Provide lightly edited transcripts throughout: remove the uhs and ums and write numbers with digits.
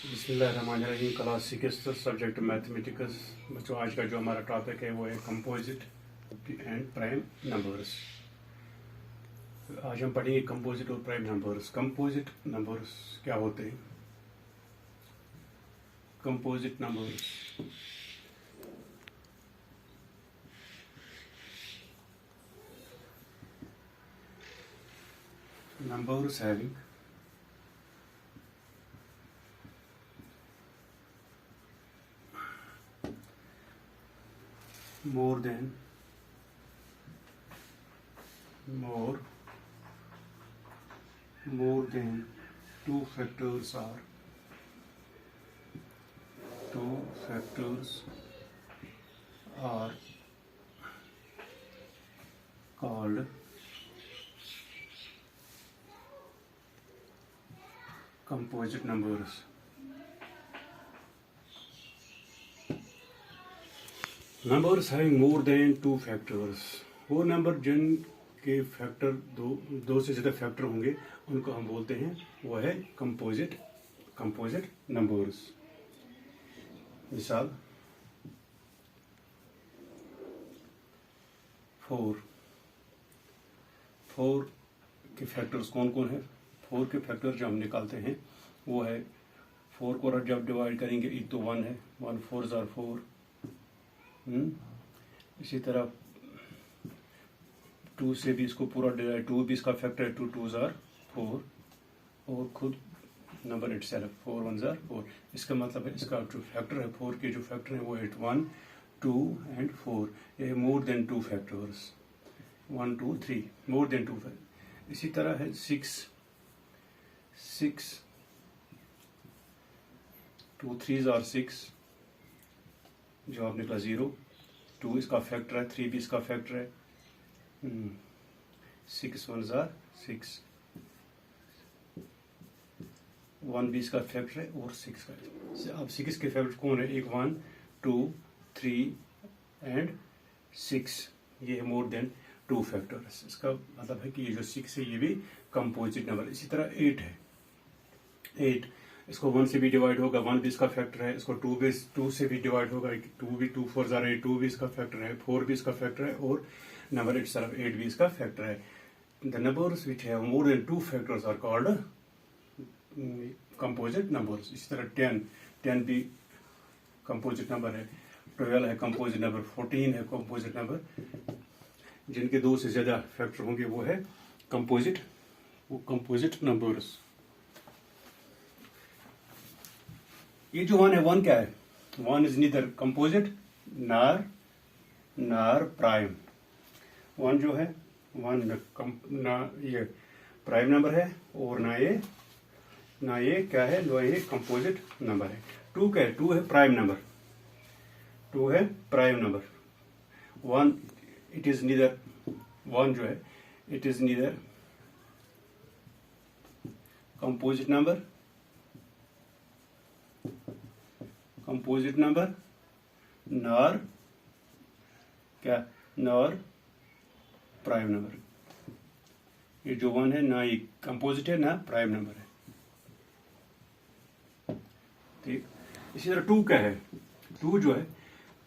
बिस्मिल्लाहिर्रहमानिर्रहीम। Class 6 subject mathematics. बच्चों, आज का जो हमारा टॉपिक है वो है कंपोजिट एंड प्राइम नंबर्स। आज हम पढ़ेंगे कंपोजिट और प्राइम नंबर्स। कंपोजिट नंबर्स क्या होते हैं? Composite numbers numbers having more than two factors are called composite numbers. Numbers having more than two factors, वो नंबर जिनके फैक्टर दो से ज़्यादा फैक्टर होंगे उनको हम बोलते हैं वो है कंपोजिट नंबर्स। मिसाल 4 के फैक्टर्स कौन कौन है? 4 के फैक्टर जो हम निकालते हैं वो है 4 को जब डिवाइड करेंगे एक तो 1 है, 1 4 ज़ार 4। इसी तरह 2 से भी इसको पूरा डिवाइड, 2 भी इसका फैक्टर है, 2 2 ज़ार 4 और खुद नंबर इट सेल्फ 4 1 ज़ार 4। इसका मतलब है इसका जो फैक्टर है 4 के जो फैक्टर है वो है 1 2 एंड 4। ये मोर देन 2 फैक्टर्स, 1 2 3 मोर देन 2 फैक्टर। इसी तरह है 6 2 3 ज़ार 6, जवाब निकला 0। 2 इसका फैक्टर है, 3 भी इसका फैक्टर है, 6 1 ज़ार 6, 1 भी इसका फैक्टर है और 6 का। अब 6 के फैक्टर कौन है? एक 1 2 3 एंड 6, ये है मोर देन 2 फैक्टर्स। इसका मतलब है कि ये जो 6 है ये भी कंपोजिट नंबर। इसी तरह 8 है, 8 इसको 1 से भी डिवाइड होगा, 1 भी इसका फैक्टर है। इसको 2 से भी डिवाइड होगा, 2 भी 2 4 ज़ार 8, 2 भी इसका फैक्टर है, 4 भी इसका फैक्टर है और नंबर इटसेल्फ 8 भी इसका फैक्टर है। The numbers which have more than 2 factors are called composite numbers. इसी तरह 10 भी कंपोजिट नंबर है, 12 है कंपोजिट नंबर, 14 है कंपोजिट नंबर। जिनके 2 से ज्यादा फैक्टर होंगे वो है कंपोजिट नंबर्स। ये जो 1 है, 1 क्या है? 1 इज नीदर कंपोजिट नार प्राइम। 1 जो है 1 ना ये प्राइम नंबर है और ना ये क्या है, ना ये कंपोजिट नंबर है। 2 क्या है? 2 है प्राइम नंबर, 2 है prime number. 1 it is neither, 1 जो है it is neither composite number nor prime number. ये जो 1 है ना ये कंपोजिट है ना प्राइम नंबर है, ठीक। इसी तरह 2 क्या है? 2 जो है,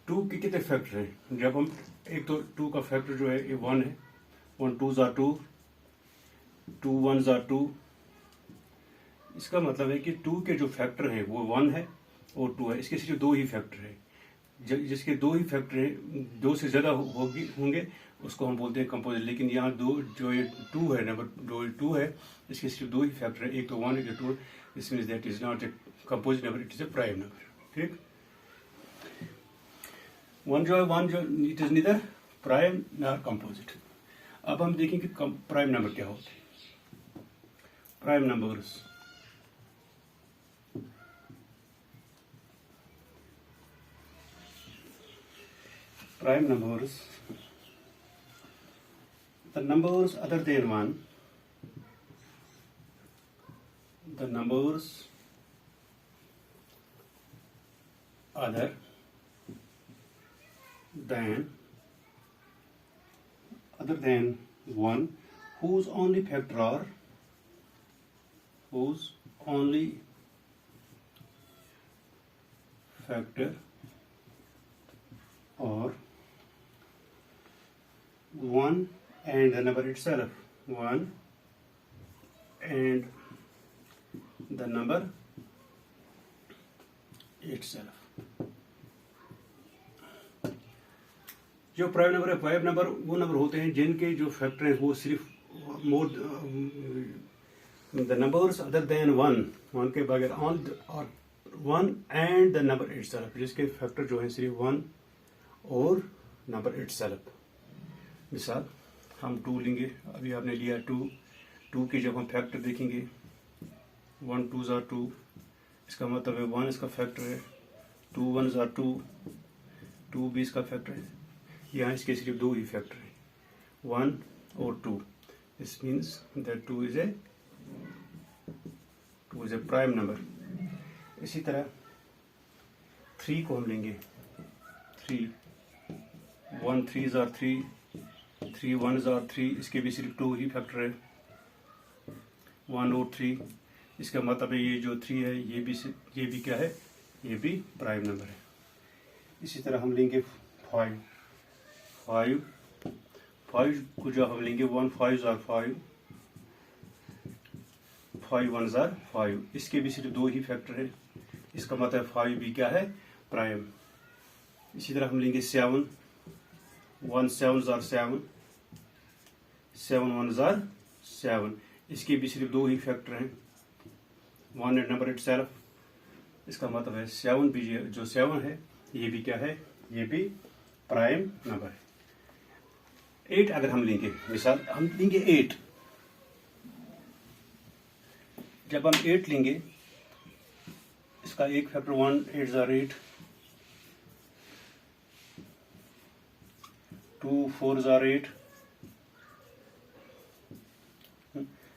2 के कितने फैक्टर है? जब हम एक तो 2 का फैक्टर जो है ये 1 है, 1 2 ज़ार 2, 2 1 ज़ार 2। इसका मतलब है कि 2 के जो फैक्टर है वो 1 है और 2 है। इसके सिर्फ 2 ही फैक्टर है। जिसके 2 ही फैक्टर है, 2 से ज्यादा होंगे उसको हम बोलते हैं कंपोजिट। लेकिन यहाँ जो ये 2 है, नंबर जो 2 है, इसके सिर्फ 2 ही फैक्टर है, एक तो 1 एक 2। This means that is not a composite number, it is a prime number, ठीक। 1 जो it is neither prime nor composite. अब हम देखेंगे प्राइम नंबर क्या होते हैं। Prime numbers the numbers other than 1, the numbers other than 1 whose only factor factor or 1 and the number itself, 1 and the number itself. जो prime number है, prime number वो number होते हैं जिनके जो फैक्टर हैं वो सिर्फ more the numbers other than one के बगैर ऑन और 1 एंड द नंबर इटसेल्फ, जिसके फैक्टर जो है सिर्फ 1 और नंबर इटसेल्फ. मिसाल हम 2 लेंगे, अभी आपने लिया 2 के जब हम फैक्टर देखेंगे 1 2s are 2, इसका मतलब है 1 इसका फैक्टर है, 2 1s are 2, 2 भी इसका फैक्टर है. यहाँ इसके सिर्फ 2 ही फैक्टर हैं, 1 और 2. This means that 2 is a prime number. इसी तरह 3 को हम लेंगे, 3 1 3s are 3, 3 1s are 3, इसके भी सिर्फ 2 ही फैक्टर है, 1 और 3. इसका मतलब है ये जो 3 है ये भी क्या है, ये भी प्राइम नंबर है. इसी तरह हम लेंगे 5 को जब हम लेंगे 1 5s are 5, 5 1s are 5, इसके भी सिर्फ 2 ही फैक्टर है, इसका मतलब 5 भी क्या है, प्राइम. इसी तरह हम लेंगे 7 1 7s are 7, 7 1s are 7, इसके भी सिर्फ 2 ही फैक्टर हैं, 1 एंड नंबर इटसेल्फ. इसका मतलब है 7 भी जो 7 है ये भी क्या है, ये भी प्राइम नंबर है. 8 अगर हम लेंगे, मिसाल हम लेंगे 8, जब हम 8 लेंगे इसका एक factor 1 8s are 8, 2 4s are 8,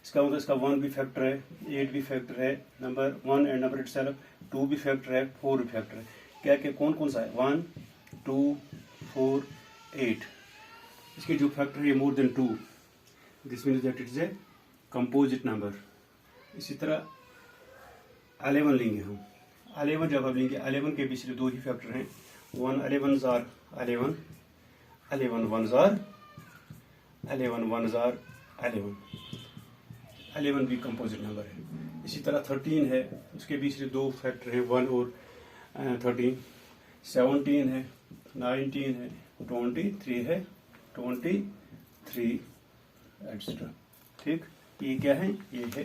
इसका मतलब इसका 1 भी फैक्टर है, 8 भी फैक्टर है, नंबर 1 एंड नंबर इटसेल्फ, 2 भी फैक्टर है, 4 भी फैक्टर है. क्या क्या कौन कौन सा है, 1 2 4 8. इसके जो फैक्टर है मोर than 2, this means that it is a composite number. इसी तरह 11 लेंगे हम, 11 जब हम लेंगे 11 के भी सिर्फ 2 ही फैक्टर हैं, 1 11s are 11, 11 1s are 11 1s are 11, 11 भी कंपोजिट नंबर है. इसी तरह 13 है, उसके भी सिर्फ 2 फैक्टर हैं, 1 और 13. 17 है, 19 है, 23 है, 23 एटसेट्रा. ठीक, ये क्या है, ये है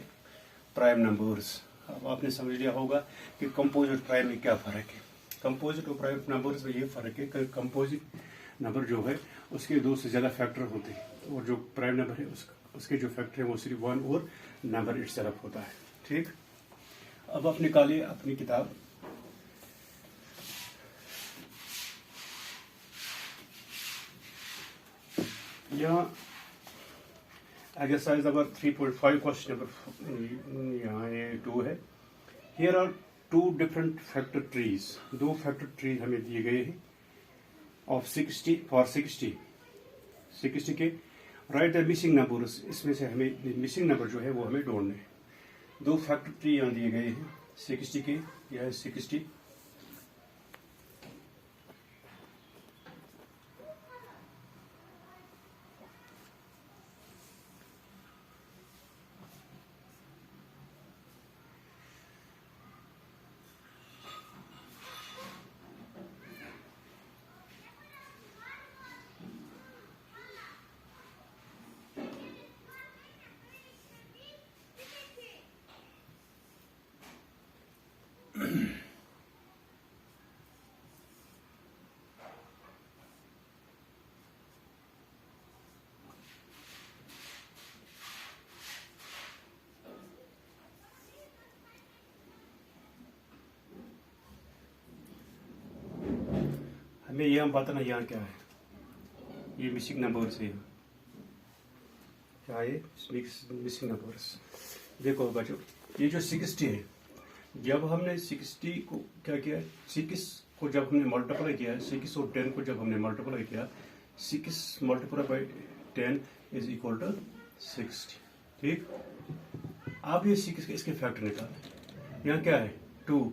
प्राइम नंबर्स. अब आपने समझ लिया होगा कि कंपोजिट प्राइम में क्या फ़र्क है. कंपोजिट और प्राइम नंबर्स में ये फ़र्क है कि कंपोजिट नंबर जो है उसके 2 से ज़्यादा फैक्टर होते हैं, और जो प्राइम नंबर है उसके जो फैक्टर है वो सिर्फ 1 और नंबर इटसेल्फ होता है. ठीक, अब आप निकालिए अपनी किताब. यहाँ एक्सरसाइज नंबर 3.5 क्वेश्चन नंबर यहाँ ये 2 है. Here are 2 different factor trees. 2 factor tree हमें दिए गए हैं ऑफ 60 फॉर 60 के. राइट द मिसिंग नंबर्स, इसमें से हमें मिसिंग नंबर जो है वो हमें ढूंढने हैं. 2 फैक्टर ट्री यहाँ दिए गए हैं 60 के. यह है 60, हमें यह बताना यहाँ क्या है, ये मिसिंग नंबर्स है. क्या है मिसिंग नंबर्स. देखो बच्चों, ये जो 60 है, जब हमने 60 को क्या किया, 6 को जब हमने मल्टीप्लाई किया, 6 और 10 को जब हमने मल्टीप्लाई किया, 6 multiply by 10 is equal to 60. ठीक, आप ये 6 इसके फैक्टर निकालें. यहाँ क्या है 2,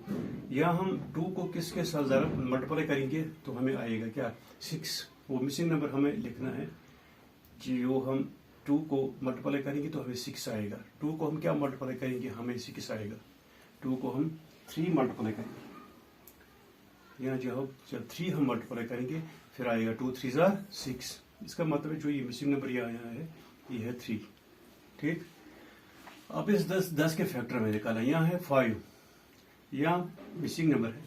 यहाँ हम 2 को किसके साथ ज़रा मल्टीप्लाई करेंगे तो हमें आएगा क्या 6। वो मिसिंग नंबर हमें लिखना है जो हम 2 को मल्टीप्लाई करेंगे तो हमें 6 आएगा। 2 को हम क्या मल्टीप्लाई करेंगे हमें 6 आएगा। 2 को हम 3 मल्टीप्लाई करेंगे, यहाँ जब 3 हम मल्टीप्लाई करेंगे फिर आएगा 2 3 6। इसका मतलब जो ये मिसिंग नंबर यहाँ है ये है 3। ठीक, अब इस 10 के फैक्टर में निकाला, यहाँ है 5, यहाँ मिसिंग नंबर है,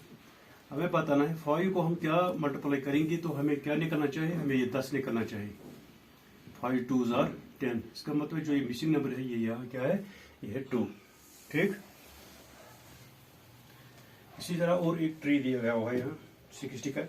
हमें बताना है 5 को हम क्या मल्टीप्लाई करेंगे तो हमें क्या निकलना चाहिए, हमें ये 10 निकलना चाहिए। 5 2 10। इसका मतलब जो ये मिसिंग नंबर है ये यहाँ क्या है, ये है 2। ठीक, इसी तरह और एक ट्री दिया गया हुआ है यहाँ 60 का।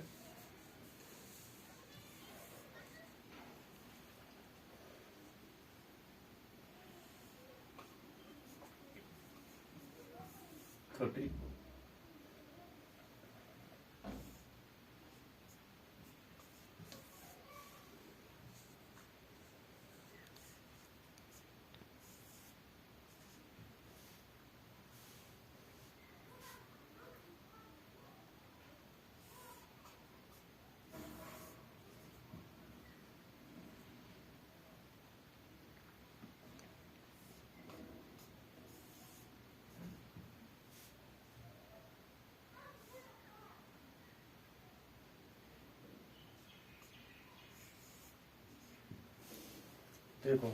देखो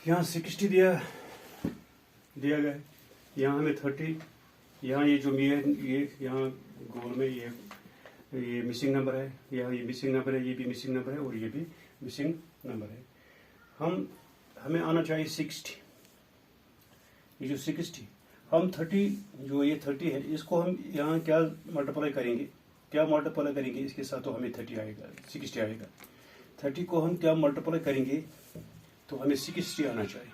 यहाँ 60 दिया गया है, यहाँ हमें 30, यहाँ ये जो ये यहाँ गोल में ये मिसिंग नंबर है, यहाँ ये मिसिंग नंबर है, ये भी मिसिंग नंबर है और ये भी मिसिंग नंबर है। हमें आना चाहिए 60। ये जो 60 हम 30 जो ये 30 है इसको हम यहाँ क्या मल्टीप्लाई करेंगे इसके साथ तो हमें 30 आएगा, 60 आएगा। 30 को हम क्या मल्टीप्लाई करेंगे तो हमें 60 आना चाहिए।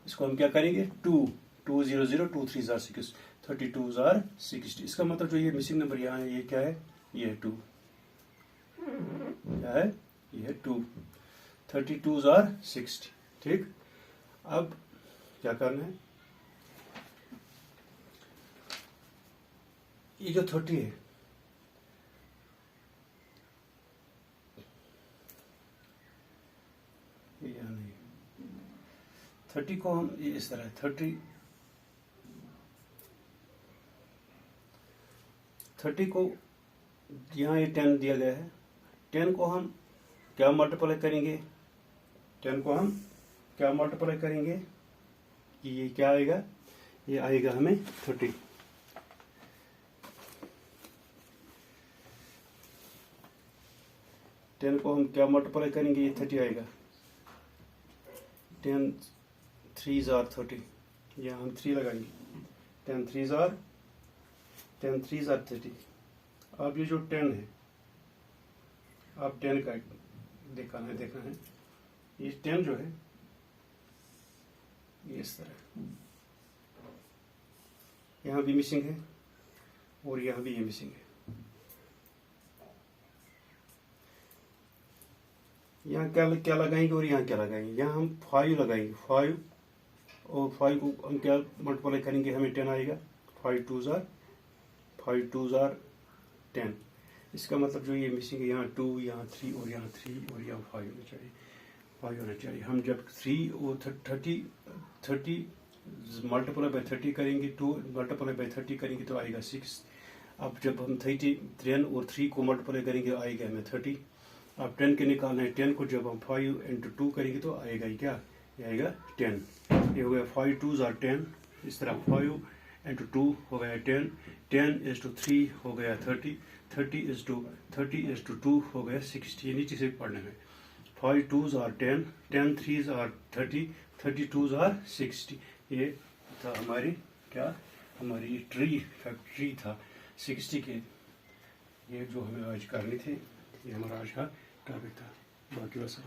इसको हम क्या करेंगे 2 2 0 0 2 3 6 32 60। इसका मतलब जो ये मिसिंग नंबर यहाँ है ये क्या है, ये है 2। क्या है, ये है 2। 32 60। ठीक, अब क्या करना है, ये जो 30 है या नहीं, 30 को हम ये इस तरह 30 को यहाँ ये 10 दिया गया है, 10 को हम क्या मल्टीप्लाई करेंगे, 10 को हम क्या मल्टीप्लाई करेंगे कि ये क्या आएगा, ये आएगा हमें 30। टेन को हम क्या मल्टीप्लाई करेंगे, ये 30 आएगा। 10 3 30, यहाँ हम 3 लगाएंगे। 10 3 30। अब ये जो 10 है, अब 10 का देखना है, ये 10 जो है ये इस तरह, यहाँ भी मिसिंग है और यहाँ भी ये मिसिंग है। यहाँ क्या लगाएंगे और यहाँ क्या लगाएंगे, यहाँ हम 5 लगाएंगे, 5 और 5 को हम क्या मल्टीप्लाई करेंगे, हमें 10 आएगा। 5 2 10। इसका मतलब जो ये मिसिंग है, यहाँ 2, यहाँ 3 और यहाँ 3 और यहाँ 5 होना चाहिए। हम जब 3 और 30 मल्टीप्लाई बाय 30 करेंगे, 2 मल्टीप्लाई बाय 30 करेंगे तो आएगा 6। अब जब हम 10 और 3 को मल्टीप्लाई करेंगे आएगा हमें 30। अब 10 के निकालना है, 10 को जब हम 5 × 2 करेंगे तो आएगा ये क्या, ये आएगा 10। ये हो गया 5 2 10। इस तरह 5 × 2 हो गया 10, 10 × 3 हो गया 30, 30 × 2 हो गया 60। ये नीचे से पढ़ने में 5 2 10, 10 3 30, 32 60। ये था हमारी फैक्ट्री था 60 के। ये जो हमें आज करनी थी, ये हमारा आज का टॉपिक था। बाकी वैसा